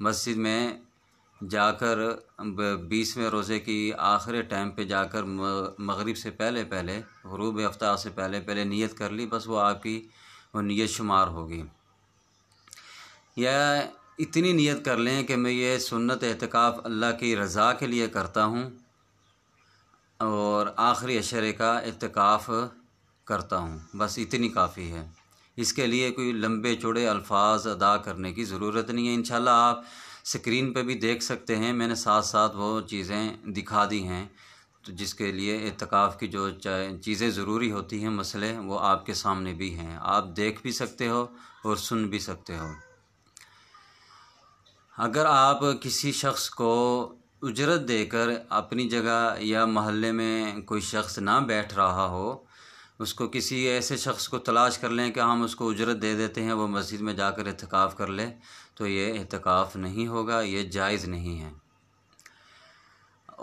مسجد میں جا کر 20ویں روزے کی آخری ٹائم پہ جا کر مغرب سے پہلے پہلے، غروب آفتاب سے پہلے پہلے نیت کر لی، بس وہ آپ کی وہ نیت شمار ہوگی۔ یا اتنی نیت کر لیں کہ میں یہ سنت اعتکاف اللہ کی رضا کے لیے کرتا ہوں اور آخری عشرے کا اعتکاف کرتا ہوں، بس اتنی کافی ہے۔ اس کے لیے کوئی لمبے چوڑے الفاظ ادا کرنے کی ضرورت نہیں ہے۔ انشاءاللہ آپ سکرین پہ بھی دیکھ سکتے ہیں، میں نے ساتھ ساتھ وہ چیزیں دکھا دی ہیں، تو جس کے لیے اعتکاف کی جو چیزیں ضروری ہوتی ہیں، مسئلے وہ آپ کے سامنے بھی ہیں، آپ دیکھ بھی سکتے ہو اور سن بھی سکتے ہو۔ اگر آپ کسی شخص کو اجرت دے کر اپنی جگہ یا محلے میں کوئی شخص نہ بیٹھ رہا ہو، اس کو کسی ایسے شخص کو تلاش کر لیں کہ ہم اس کو اجرت دے دیتے ہیں، وہ مسجد میں جا کر اعتکاف کر لے، تو یہ اعتکاف نہیں ہوگا، یہ جائز نہیں ہے۔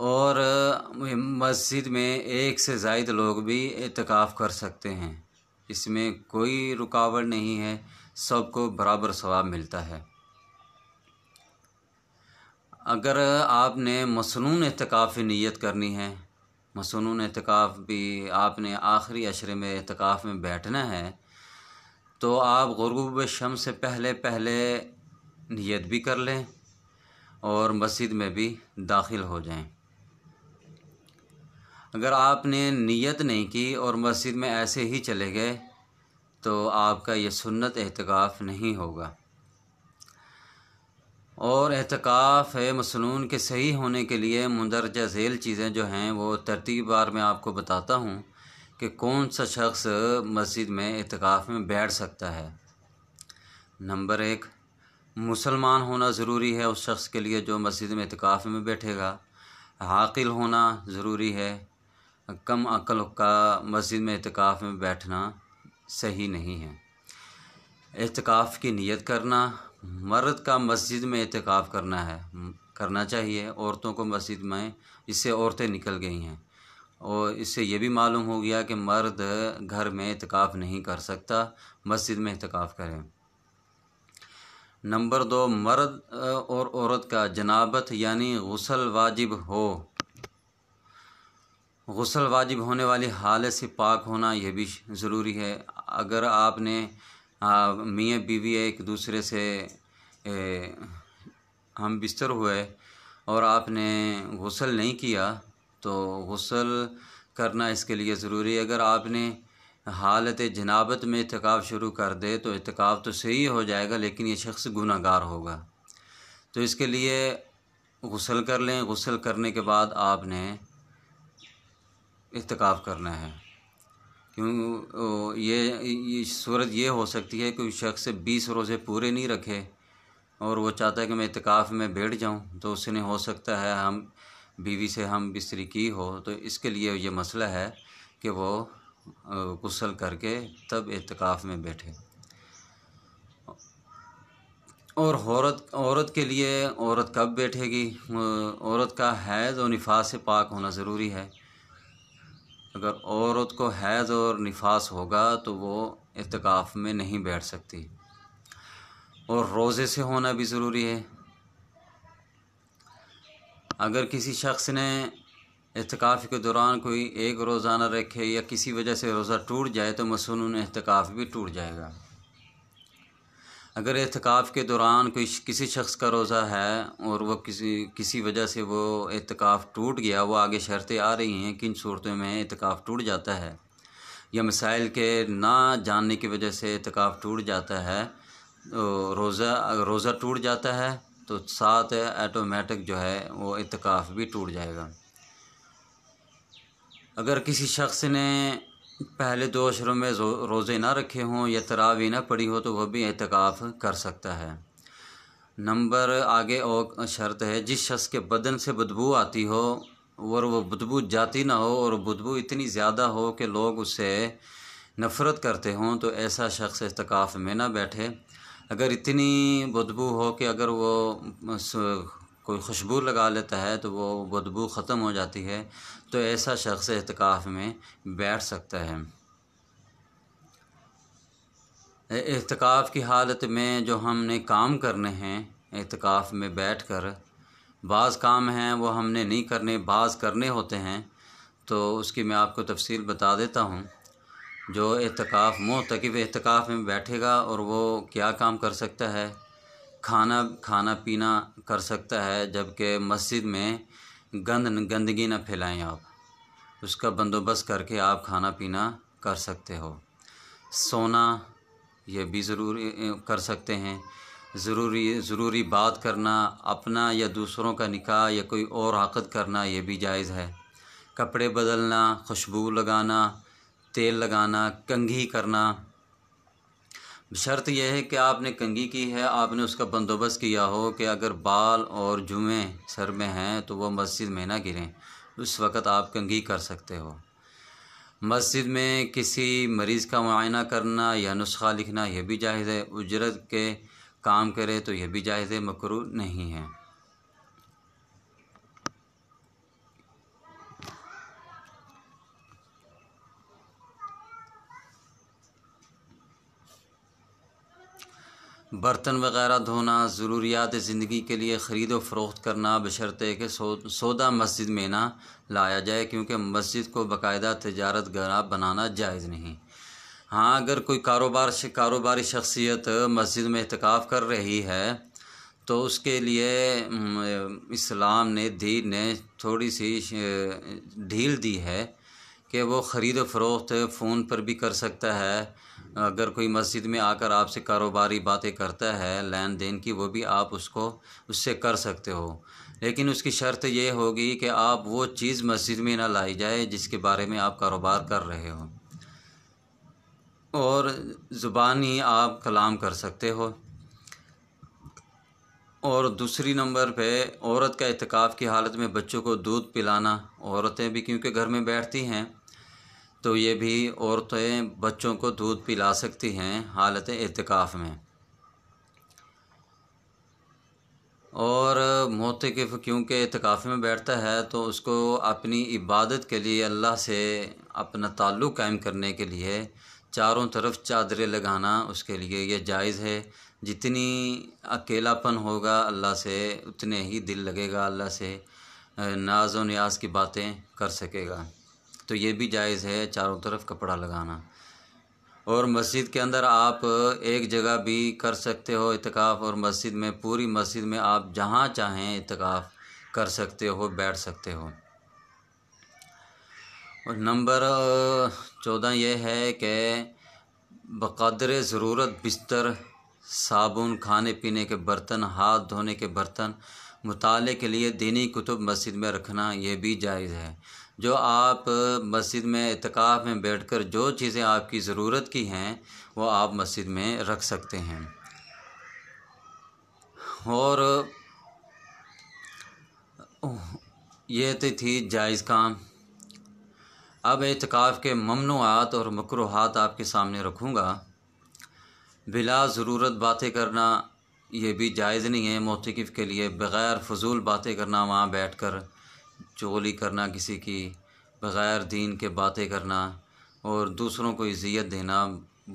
اور مسجد میں ایک سے زائد لوگ بھی اعتکاف کر سکتے ہیں، اس میں کوئی رکاوٹ نہیں ہے، سب کو برابر ثواب ملتا ہے۔ اگر آپ نے مسنون اعتکاف کی نیت کرنی ہے، مسنون اعتکاف بھی آپ نے آخری عشرے میں اعتکاف میں بیٹھنا ہے، تو آپ غروب شمس سے پہلے پہلے نیت بھی کر لیں اور مسجد میں بھی داخل ہو جائیں۔ اگر آپ نے نیت نہیں کی اور مسجد میں ایسے ہی چلے گئے تو آپ کا یہ سنت اعتکاف نہیں ہوگا۔ اور اعتکاف مسنون کے صحیح ہونے کے لیے مندرجہ ذیل چیزیں جو ہیں وہ ترتیب وار میں آپ کو بتاتا ہوں کہ کون سا شخص مسجد میں اعتکاف میں بیٹھ سکتا ہے۔ نمبر 1، مسلمان ہونا ضروری ہے اس شخص کے لیے جو مسجد میں اعتکاف میں بیٹھے گا۔ عاقل ہونا ضروری ہے، کم عقل کا مسجد میں اعتکاف میں بیٹھنا صحیح نہیں ہے۔ اعتکاف کی نیت کرنا، مرد کا مسجد میں اعتکاف کرنا چاہیے، عورتوں کو مسجد میں، اس سے عورتیں نکل گئی ہیں، اور اس سے یہ بھی معلوم ہو گیا کہ مرد گھر میں اعتکاف نہیں کر سکتا، مسجد میں اعتکاف کریں۔ نمبر 2، مرد اور عورت کا جنابت یعنی غسل واجب ہو، غسل واجب ہونے والی حالت سے پاک ہونا یہ بھی ضروری ہے۔ اگر آپ نے میاں بیوی ایک دوسرے سے ہم بستر ہوئے اور آپ نے غسل نہیں کیا تو غسل کرنا اس کے لیے ضروری ہے۔ اگر آپ نے حالت جنابت میں اعتکاف شروع کر دے تو اعتکاف تو صحیح ہو جائے گا، لیکن یہ شخص گناہ گار ہوگا، تو اس کے لیے غسل کر لیں۔ غسل کرنے کے بعد آپ نے اعتکاف کرنا ہے، کیوں یہ صورت یہ ہو سکتی ہے کہ شخص 20 روزے پورے نہیں رکھے اور وہ چاہتا ہے کہ میں اعتکاف میں بیٹھ جاؤں، تو اس نے ہو سکتا ہے ہم بیوی سے ہم بستری کی ہو، تو اس کے لیے یہ مسئلہ ہے کہ وہ غسل کر کے تب اعتکاف میں بیٹھے۔ اور عورت کے لیے عورت کب بیٹھے گی؟ عورت کا حیض اور نفاس سے پاک ہونا ضروری ہے۔ اگر عورت کو حیض اور نفاس ہوگا تو وہ اعتکاف میں نہیں بیٹھ سکتی، اور روزے سے ہونا بھی ضروری ہے۔ اگر کسی شخص نے اعتکاف کے دوران کوئی ایک روزہ نہ رکھے یا کسی وجہ سے روزہ ٹوٹ جائے تو مسنون اعتکاف بھی ٹوٹ جائے گا۔ اگر اعتکاف کے دوران کسی شخص کا روزہ ہے اور وہ کسی وجہ سے وہ اعتکاف ٹوٹ گیا، وہ آگے شرطیں آ رہی ہیں کن صورتوں میں اعتکاف ٹوٹ جاتا ہے، یا مسائل کے نہ جاننے کی وجہ سے اعتکاف ٹوٹ جاتا ہے، اگر روزہ ٹوٹ جاتا ہے تو ساتھ آٹومیٹک جو ہے وہ اعتکاف بھی ٹوٹ جائے گا۔ اگر کسی شخص نے پہلے 2 عشروں میں روزے نہ رکھے ہوں یا تراویح نہ پڑھی ہو تو وہ بھی اعتکاف کر سکتا ہے۔ نمبر آگے اور شرط ہے، جس شخص کے بدن سے بدبو آتی ہو اور وہ بدبو جاتی نہ ہو اور بدبو اتنی زیادہ ہو کہ لوگ اس سے نفرت کرتے ہوں تو ایسا شخص اعتکاف میں نہ بیٹھے۔ اگر اتنی بدبو ہو کہ اگر وہ کوئی خوشبو لگا لیتا ہے تو وہ بدبو ختم ہو جاتی ہے تو ایسا شخص اعتکاف میں بیٹھ سکتا ہے۔ اعتکاف کی حالت میں جو ہم نے کام کرنے ہیں اعتکاف میں بیٹھ کر بعض کام ہیں وہ ہم نے نہیں کرنے، بعض کرنے ہوتے ہیں، تو اس کی میں آپ کو تفصیل بتا دیتا ہوں۔ جو معتکف اعتکاف میں بیٹھے گا اور وہ کیا کام کر سکتا ہے، کھانا پینا کر سکتا ہے، جبکہ مسجد میں گندگی نہ پھیلائیں آپ، اس کا بندوبست کر کے آپ کھانا پینا کر سکتے ہو۔ سونا یہ بھی ضروری کر سکتے ہیں۔ ضروری بات کرنا، اپنا یا دوسروں کا نکاح یا کوئی اور عقد کرنا، یہ بھی جائز ہے۔ کپڑے بدلنا، خوشبو لگانا، تیل لگانا، کنگھی کرنا، شرط یہ ہے کہ آپ نے کنگھی کی ہے، آپ نے اس کا بندوبست کیا ہو کہ اگر بال اور جوئیں سر میں ہیں تو وہ مسجد میں نہ گریں، اس وقت آپ کنگھی کر سکتے ہو۔ مسجد میں کسی مریض کا معائنہ کرنا یا نسخہ لکھنا یہ بھی جائز ہے۔ اجرت کے کام کرے تو یہ بھی جائز ہے، مکروہ نہیں ہے۔ برتن وغیرہ دھونا، ضروریات زندگی کے لیے خرید و فروخت کرنا، بشرطے کہ سودا مسجد میں نہ لایا جائے، کیونکہ مسجد کو باقاعدہ تجارت گاہ بنانا جائز نہیں۔ ہاں، اگر کوئی کاروباری شخصیت مسجد میں اعتکاف کر رہی ہے تو اس کے لیے اسلام نے، دین نے تھوڑی سی ڈھیل دی ہے کہ وہ خرید و فروخت فون پر بھی کر سکتا ہے۔ اگر کوئی مسجد میں آ کر آپ سے کاروباری باتیں کرتا ہے لین دین کی، وہ بھی آپ اس سے کر سکتے ہو، لیکن اس کی شرط یہ ہوگی کہ آپ وہ چیز مسجد میں نہ لائی جائے جس کے بارے میں آپ کاروبار کر رہے ہو، اور زبانی آپ کلام کر سکتے ہو۔ اور دوسری نمبر پہ عورت کا اعتکاف کی حالت میں بچوں کو دودھ پلانا، عورتیں بھی کیونکہ گھر میں بیٹھتی ہیں تو یہ بھی عورتیں بچوں کو دودھ پلا سکتی ہیں حالت اعتکاف میں۔ اور معتکف کیونکہ اعتکاف میں بیٹھتا ہے تو اس کو اپنی عبادت کے لیے، اللہ سے اپنا تعلق قائم کرنے کے لیے چاروں طرف چادریں لگانا اس کے لیے یہ جائز ہے۔ جتنی اکیلا پن ہوگا اللہ سے، اتنے ہی دل لگے گا، اللہ سے ناز و نیاز کی باتیں کر سکے گا، تو یہ بھی جائز ہے چاروں طرف کپڑا لگانا۔ اور مسجد کے اندر آپ ایک جگہ بھی کر سکتے ہو اعتکاف، اور مسجد میں، پوری مسجد میں آپ جہاں چاہیں اعتکاف کر سکتے ہو، بیٹھ سکتے ہو۔ اور نمبر 14 یہ ہے کہ بقدر ضرورت بستر، صابن، کھانے پینے کے برتن، ہاتھ دھونے کے برتن، مطالعے کے لیے دینی کتب مسجد میں رکھنا یہ بھی جائز ہے۔ جو آپ مسجد میں اعتکاف میں بیٹھ کر جو چیزیں آپ کی ضرورت کی ہیں وہ آپ مسجد میں رکھ سکتے ہیں۔ اور یہ تو تھی جائز کام۔ اب اعتکاف کے ممنوعات اور مکروہات آپ کے سامنے رکھوں گا۔ بلا ضرورت باتیں کرنا یہ بھی جائز نہیں ہے معتکف کے لیے، بغیر فضول باتیں کرنا، وہاں بیٹھ کر چغلی کرنا کسی کی، بغیر دین کے باتیں کرنا اور دوسروں کو اذیت دینا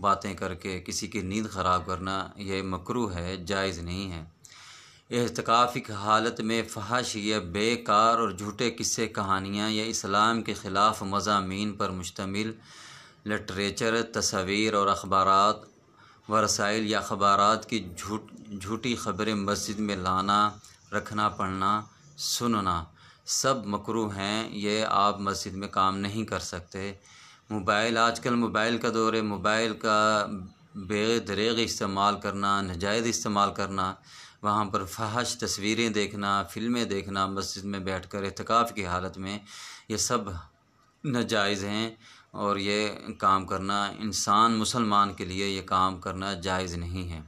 باتیں کر کے، کسی کی نیند خراب کرنا، یہ مکروہ ہے، جائز نہیں ہے۔ اعتکاف کی حالت میں فحش یا بیکار اور جھوٹے قصے، کہانیاں یا اسلام کے خلاف مضامین پر مشتمل لٹریچر، تصاویر اور اخبارات و رسائل یا اخبارات کی جھوٹی خبریں مسجد میں لانا، رکھنا، پڑھنا، سننا سب مکروہ ہیں، یہ آپ مسجد میں کام نہیں کر سکتے۔ موبائل، آج کل موبائل کا دور ہے، موبائل کا بے دریغ استعمال کرنا، ناجائز استعمال کرنا، وہاں پر فحش تصویریں دیکھنا، فلمیں دیکھنا مسجد میں بیٹھ کر اعتکاف کی حالت میں، یہ سب ناجائز ہیں، اور یہ کام کرنا مسلمان کے لیے یہ کام کرنا جائز نہیں ہے۔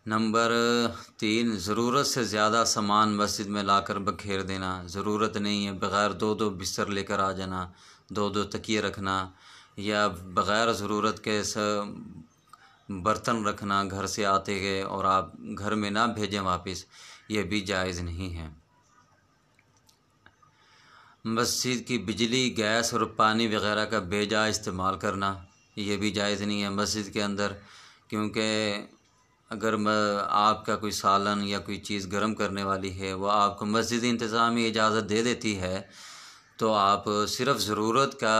نمبر 3، ضرورت سے زیادہ سامان مسجد میں لا کر بکھیر دینا، ضرورت نہیں ہے بغیر 2 بستر لے کر آ جانا، 2 تکیے رکھنا، یا بغیر ضرورت کے برتن رکھنا گھر سے آتے گئے اور آپ گھر میں نہ بھیجیں واپس، یہ بھی جائز نہیں ہے۔ مسجد کی بجلی، گیس اور پانی وغیرہ کا بے جا استعمال کرنا یہ بھی جائز نہیں ہے مسجد کے اندر، کیونکہ اگر آپ کا کوئی سالن یا کوئی چیز گرم کرنے والی ہے وہ آپ کو مسجد انتظامی اجازت دے دیتی ہے تو آپ صرف ضرورت کا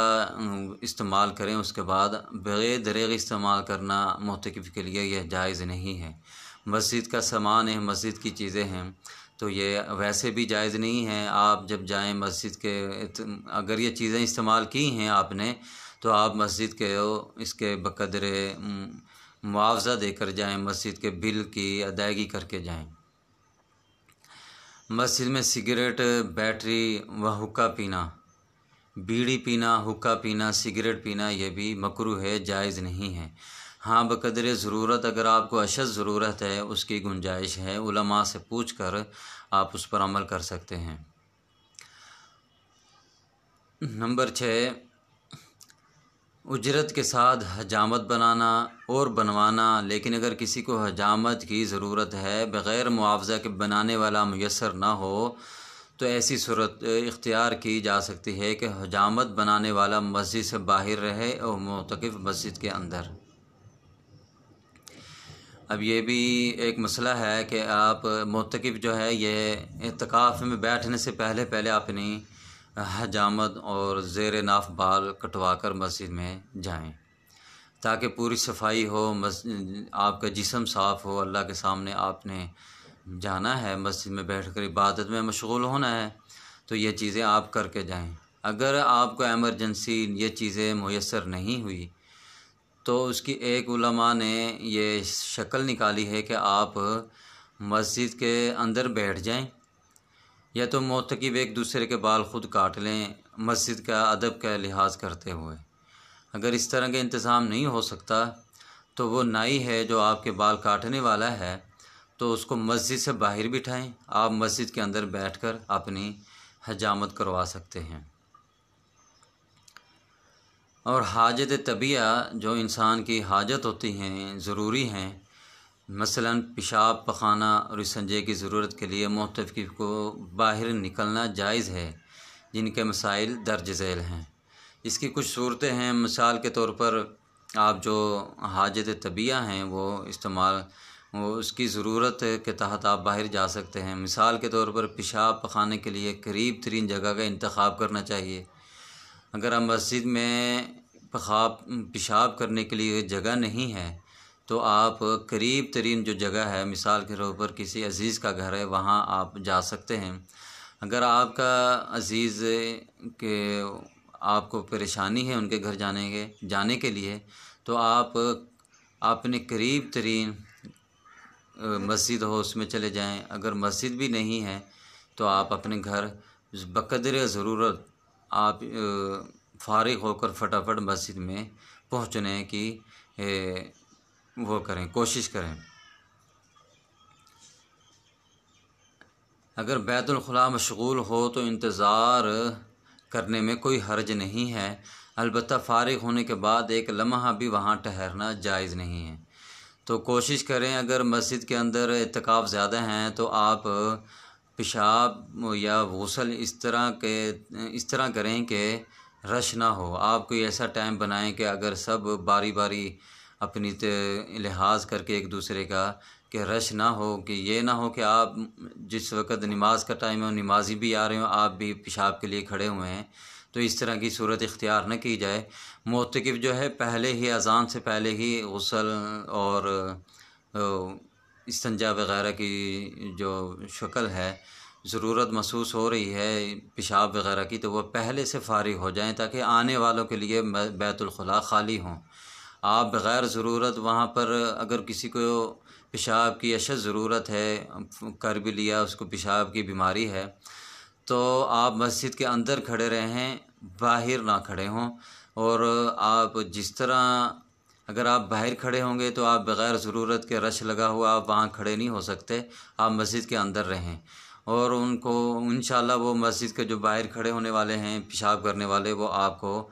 استعمال کریں، اس کے بعد بغیر دریغ استعمال کرنا معتکف کے لیے یہ جائز نہیں ہے۔ مسجد کا سامان ہے، مسجد کی چیزیں ہیں، تو یہ ویسے بھی جائز نہیں ہے۔ آپ جب جائیں مسجد کے، اگر یہ چیزیں استعمال کی ہیں آپ نے تو آپ مسجد کے اس کے بقدر معاوضہ دے کر جائیں، مسجد کے بل کی ادائیگی کر کے جائیں۔ مسجد میں سگریٹ، بیٹری و حقہ پینا، بیڑی پینا، حقہ پینا، سگریٹ پینا یہ بھی مکروہ ہے، جائز نہیں ہے۔ ہاں بقدر ضرورت اگر آپ کو اشد ضرورت ہے، اس کی گنجائش ہے، علماء سے پوچھ کر آپ اس پر عمل کر سکتے ہیں۔ نمبر 6، اجرت کے ساتھ حجامت بنانا اور بنوانا۔ لیکن اگر کسی کو حجامت کی ضرورت ہے، بغیر معاوضہ کے بنانے والا میسر نہ ہو تو ایسی صورت اختیار کی جا سکتی ہے کہ حجامت بنانے والا مسجد سے باہر رہے اور معتکف مسجد کے اندر۔ اب یہ بھی ایک مسئلہ ہے کہ آپ معتکف جو ہے یہ اعتکاف میں بیٹھنے سے پہلے اپنی حجامت اور زیر ناف بال کٹوا کر مسجد میں جائیں تاکہ پوری صفائی ہو، آپ کا جسم صاف ہو۔ اللہ کے سامنے آپ نے جانا ہے، مسجد میں بیٹھ کر عبادت میں مشغول ہونا ہے، تو یہ چیزیں آپ کر کے جائیں۔ اگر آپ کو ایمرجنسی یہ چیزیں میسر نہیں ہوئی تو اس کی ایک علماء نے یہ شکل نکالی ہے کہ آپ مسجد کے اندر بیٹھ جائیں، یا تو معتکف ایک دوسرے کے بال خود کاٹ لیں مسجد کا ادب کا لحاظ کرتے ہوئے۔ اگر اس طرح کا انتظام نہیں ہو سکتا تو وہ نائی ہے جو آپ کے بال کاٹنے والا ہے تو اس کو مسجد سے باہر بٹھائیں، آپ مسجد کے اندر بیٹھ کر اپنی حجامت کروا سکتے ہیں۔ اور حاجت طبیعہ جو انسان کی حاجت ہوتی ہیں، ضروری ہیں، مثلاً پیشاب، پخانہ اور استنجے کی ضرورت کے لیے معتکف کو باہر نکلنا جائز ہے، جن کے مسائل درج ذیل ہیں۔ اس کی کچھ صورتیں ہیں، مثال کے طور پر آپ جو حاجت طبیعہ ہیں وہ اس کی ضرورت کے تحت آپ باہر جا سکتے ہیں۔ مثال کے طور پر پیشاب پخانے کے لیے قریب ترین جگہ کا انتخاب کرنا چاہیے۔ اگر آپ مسجد میں پیشاب کرنے کے لیے جگہ نہیں ہے تو آپ قریب ترین جو جگہ ہے، مثال کے طور پر کسی عزیز کا گھر ہے، وہاں آپ جا سکتے ہیں۔ اگر آپ کا عزیز کہ آپ کو پریشانی ہے ان کے گھر جانے کے لیے تو آپ اپنے قریب ترین مسجد ہو اس میں چلے جائیں۔ اگر مسجد بھی نہیں ہے تو آپ اپنے گھر بقدر ضرورت آپ فارغ ہو کر فٹافٹ مسجد میں پہنچنے کی کوشش کریں۔ اگر بیت الخلاء مشغول ہو تو انتظار کرنے میں کوئی حرج نہیں ہے، البتہ فارغ ہونے کے بعد ایک لمحہ بھی وہاں ٹھہرنا جائز نہیں ہے۔ تو کوشش کریں، اگر مسجد کے اندر اعتکاف زیادہ ہیں تو آپ پیشاب یا غسل اس طرح کریں کہ رش نہ ہو۔ آپ کوئی ایسا ٹائم بنائیں کہ اگر سب باری باری اپنی لحاظ کر کے ایک دوسرے کا، کہ رش نہ ہو، کہ یہ نہ ہو کہ آپ جس وقت نماز کا ٹائم ہے نمازی بھی آ رہے ہوں، آپ بھی پیشاب کے لیے کھڑے ہوئے ہیں، تو اس طرح کی صورت اختیار نہ کی جائے۔ معتکف جو ہے پہلے ہی اذان سے پہلے ہی غسل اور استنجا وغیرہ کی جو شکل ہے، ضرورت محسوس ہو رہی ہے پیشاب وغیرہ کی، تو وہ پہلے سے فارغ ہو جائیں تاکہ آنے والوں کے لیے بیت الخلاء خالی ہوں۔ آپ بغیر ضرورت وہاں پر، اگر کسی کو پیشاب کی اشد ضرورت ہے، کر بھی لیا، اس کو پیشاب کی بیماری ہے، تو آپ مسجد کے اندر کھڑے رہیں، باہر نہ کھڑے ہوں۔ اور آپ جس طرح اگر آپ باہر کھڑے ہوں گے تو آپ بغیر ضرورت کے رش لگا ہوا آپ وہاں کھڑے نہیں ہو سکتے، آپ مسجد کے اندر رہیں۔ اور ان کو انشاءاللہ وہ مسجد کے جو باہر کھڑے ہونے والے ہیں پیشاب کرنے والے، وہ آپ کو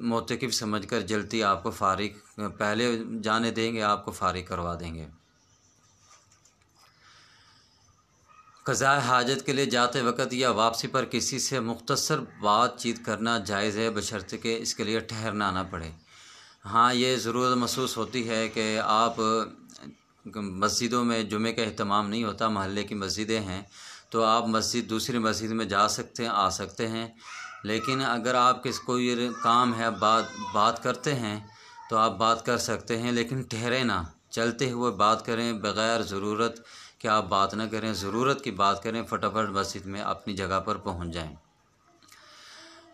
معتکف سمجھ کر جلدی آپ کو فارغ پہلے جانے دیں گے، آپ کو فارغ کروا دیں گے۔ قضاء حاجت کے لیے جاتے وقت یا واپسی پر کسی سے مختصر بات چیت کرنا جائز ہے، بشرطے کہ اس کے لیے ٹھہرنا نہ پڑے۔ ہاں، یہ ضرورت محسوس ہوتی ہے کہ آپ مسجدوں میں جمعے کا اہتمام نہیں ہوتا، محلے کی مسجدیں ہیں تو آپ دوسری مسجد میں جا سکتے ہیں، آ سکتے ہیں، لیکن اگر آپ کوئی کام ہے، بات کرتے ہیں تو آپ بات کر سکتے ہیں، لیکن ٹھہرے نہ، چلتے ہوئے بات کریں، بغیر ضرورت کہ آپ بات نہ کریں، ضرورت کی بات کریں، فٹافٹ مسجد میں اپنی جگہ پر پہنچ جائیں۔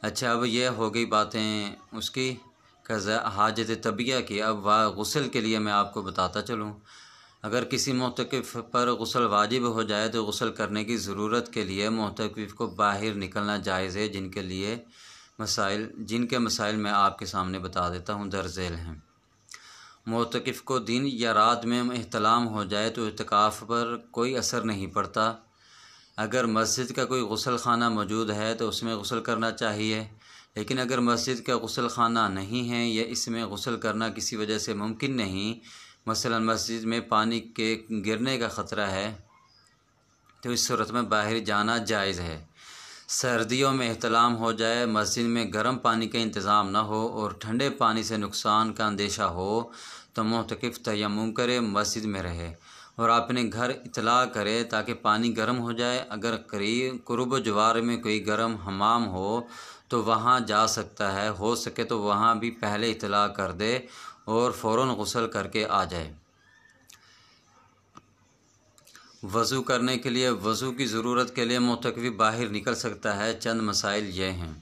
اچھا، اب یہ ہو گئی باتیں اس کی حاجت طبیعہ کی۔ اب غسل کے لیے میں آپ کو بتاتا چلوں، اگر کسی معتکف پر غسل واجب ہو جائے تو غسل کرنے کی ضرورت کے لیے معتکف کو باہر نکلنا جائز ہے، جن کے مسائل میں آپ کے سامنے بتا دیتا ہوں، درج ذیل ہیں۔ معتکف کو دن یا رات میں احتلام ہو جائے تو اعتکاف پر کوئی اثر نہیں پڑتا۔ اگر مسجد کا کوئی غسل خانہ موجود ہے تو اس میں غسل کرنا چاہیے، لیکن اگر مسجد کا غسل خانہ نہیں ہے یا اس میں غسل کرنا کسی وجہ سے ممکن نہیں، مثلا مسجد میں پانی کے گرنے کا خطرہ ہے، تو اس صورت میں باہر جانا جائز ہے۔ سردیوں میں احتلام ہو جائے، مسجد میں گرم پانی کا انتظام نہ ہو اور ٹھنڈے پانی سے نقصان کا اندیشہ ہو تو معتکف تیمم کرے، مسجد میں رہے اور اپنے گھر اطلاع کرے تاکہ پانی گرم ہو جائے۔ اگر قرب و جوار میں کوئی گرم حمام ہو تو وہاں جا سکتا ہے، ہو سکے تو وہاں بھی پہلے اطلاع کر دے اور فوراً غسل کر کے آ جائے۔ وضو کرنے کے لیے، وضو کی ضرورت کے لیے معتکف باہر نکل سکتا ہے۔ چند مسائل یہ ہیں،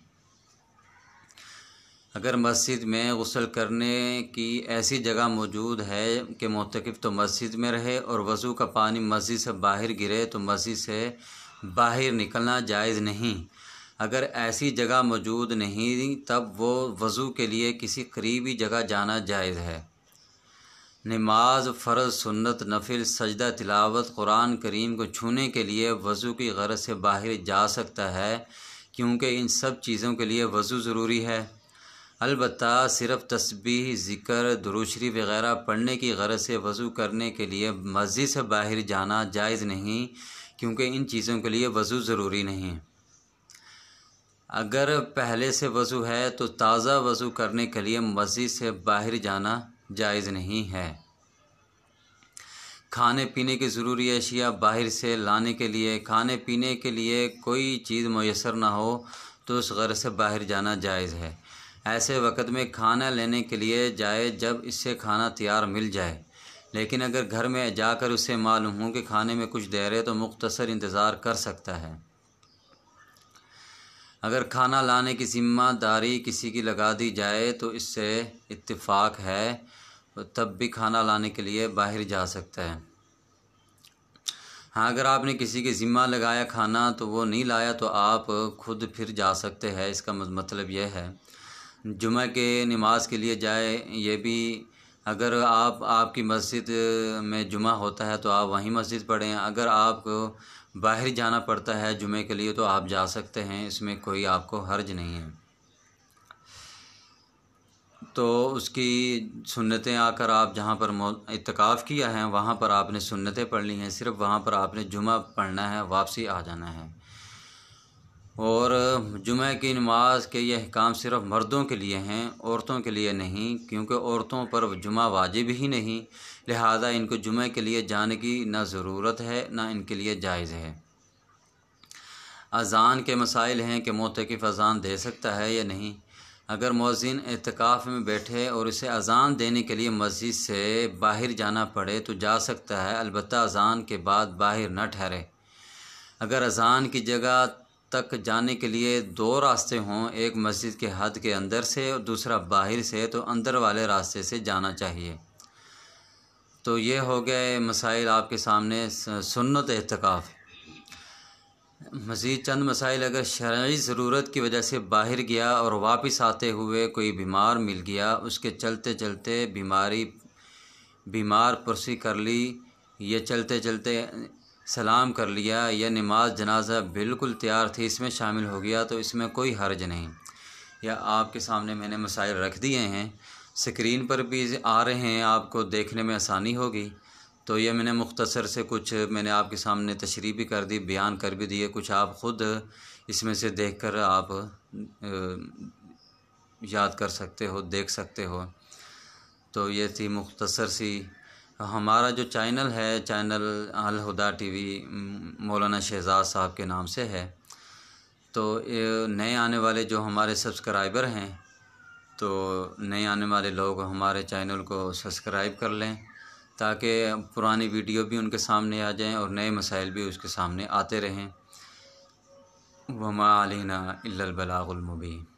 اگر مسجد میں غسل کرنے کی ایسی جگہ موجود ہے کہ معتکف تو مسجد میں رہے اور وضو کا پانی مسجد سے باہر گرے تو مسجد سے باہر نکلنا جائز نہیں۔ اگر ایسی جگہ موجود نہیں تب وہ وضو کے لیے کسی قریبی جگہ جانا جائز ہے۔ نماز، فرض، سنت، نفل، سجدہ، تلاوت قرآن کریم کو چھونے کے لیے وضو کی غرض سے باہر جا سکتا ہے، کیونکہ ان سب چیزوں کے لیے وضو ضروری ہے۔ البتہ صرف تسبیح، ذکر، درود شریف وغیرہ پڑھنے کی غرض سے وضو کرنے کے لیے مسجد سے باہر جانا جائز نہیں، کیونکہ ان چیزوں کے لیے وضو ضروری نہیں۔ اگر پہلے سے وضو ہے تو تازہ وضو کرنے کے لیے مسجد سے باہر جانا جائز نہیں ہے۔ کھانے پینے کی ضروری اشیاء باہر سے لانے کے لیے، کھانے پینے کے لیے کوئی چیز میسر نہ ہو تو اس غرض سے باہر جانا جائز ہے۔ ایسے وقت میں کھانا لینے کے لیے جائے جب اس سے کھانا تیار مل جائے، لیکن اگر گھر میں جا کر اسے معلوم ہو کہ کھانے میں کچھ دیر ہے تو مختصر انتظار کر سکتا ہے۔ اگر کھانا لانے کی ذمہ داری کسی کی لگا دی جائے تو اس سے اتفاق ہے، تب بھی کھانا لانے کے لیے باہر جا سکتا ہے۔ ہاں، اگر آپ نے کسی کی ذمہ لگایا کھانا تو وہ نہیں لایا تو آپ خود پھر جا سکتے ہیں۔ اس کا مطلب یہ ہے، جمعہ کے نماز کے لیے جائے، یہ بھی اگر آپ کی مسجد میں جمعہ ہوتا ہے تو آپ وہیں مسجد پڑھیں۔ اگر آپ کو باہر جانا پڑتا ہے جمعے کے لیے تو آپ جا سکتے ہیں، اس میں کوئی آپ کو حرج نہیں ہے۔ تو اس کی سنتیں آ کر آپ جہاں پر اعتکاف کیا ہے وہاں پر آپ نے سنتیں پڑھ لی ہیں، صرف وہاں پر آپ نے جمعہ پڑھنا ہے، واپسی آ جانا ہے۔ اور جمعہ کی نماز کے یہ احکام صرف مردوں کے لیے ہیں، عورتوں کے لیے نہیں، کیونکہ عورتوں پر جمعہ واجب ہی نہیں، لہذا ان کو جمعہ کے لیے جانے کی نہ ضرورت ہے نہ ان کے لیے جائز ہے۔ اذان کے مسائل ہیں کہ معتکف اذان دے سکتا ہے یا نہیں۔ اگر مؤذن اعتکاف میں بیٹھے اور اسے اذان دینے کے لیے مسجد سے باہر جانا پڑے تو جا سکتا ہے، البتہ اذان کے بعد باہر نہ ٹھہرے۔ اگر اذان کی جگہ تک جانے کے لیے دو راستے ہوں، ایک مسجد کے حد کے اندر سے اور دوسرا باہر سے، تو اندر والے راستے سے جانا چاہیے۔ تو یہ ہو گئے مسائل آپ کے سامنے سنت اعتکاف۔ مزید چند مسائل، اگر شرعی ضرورت کی وجہ سے باہر گیا اور واپس آتے ہوئے کوئی بیمار مل گیا، اس کے چلتے چلتے بیمار پرسی کر لی یا چلتے چلتے سلام کر لیا یا نماز جنازہ بالکل تیار تھی اس میں شامل ہو گیا تو اس میں کوئی حرج نہیں۔ یا آپ کے سامنے میں نے مسائل رکھ دیے ہیں، اسکرین پر بھی آ رہے ہیں، آپ کو دیکھنے میں آسانی ہوگی۔ تو یہ میں نے مختصر سے کچھ میں نے آپ کے سامنے تشریح بھی کر دی، بیان کر بھی دیے، کچھ آپ خود اس میں سے دیکھ کر آپ یاد کر سکتے ہو، دیکھ سکتے ہو۔ تو یہ تھی مختصر سی ہمارا جو چینل ہے، چینل الہدیٰ ٹی وی مولانا شہزاد صاحب کے نام سے ہے، تو نئے آنے والے جو ہمارے سبسکرائبر ہیں، تو نئے آنے والے لوگ ہمارے چینل کو سبسکرائب کر لیں تاکہ پرانی ویڈیو بھی ان کے سامنے آ جائیں اور نئے مسائل بھی اس کے سامنے آتے رہیں۔ وما علینا الا البلاغ المبین۔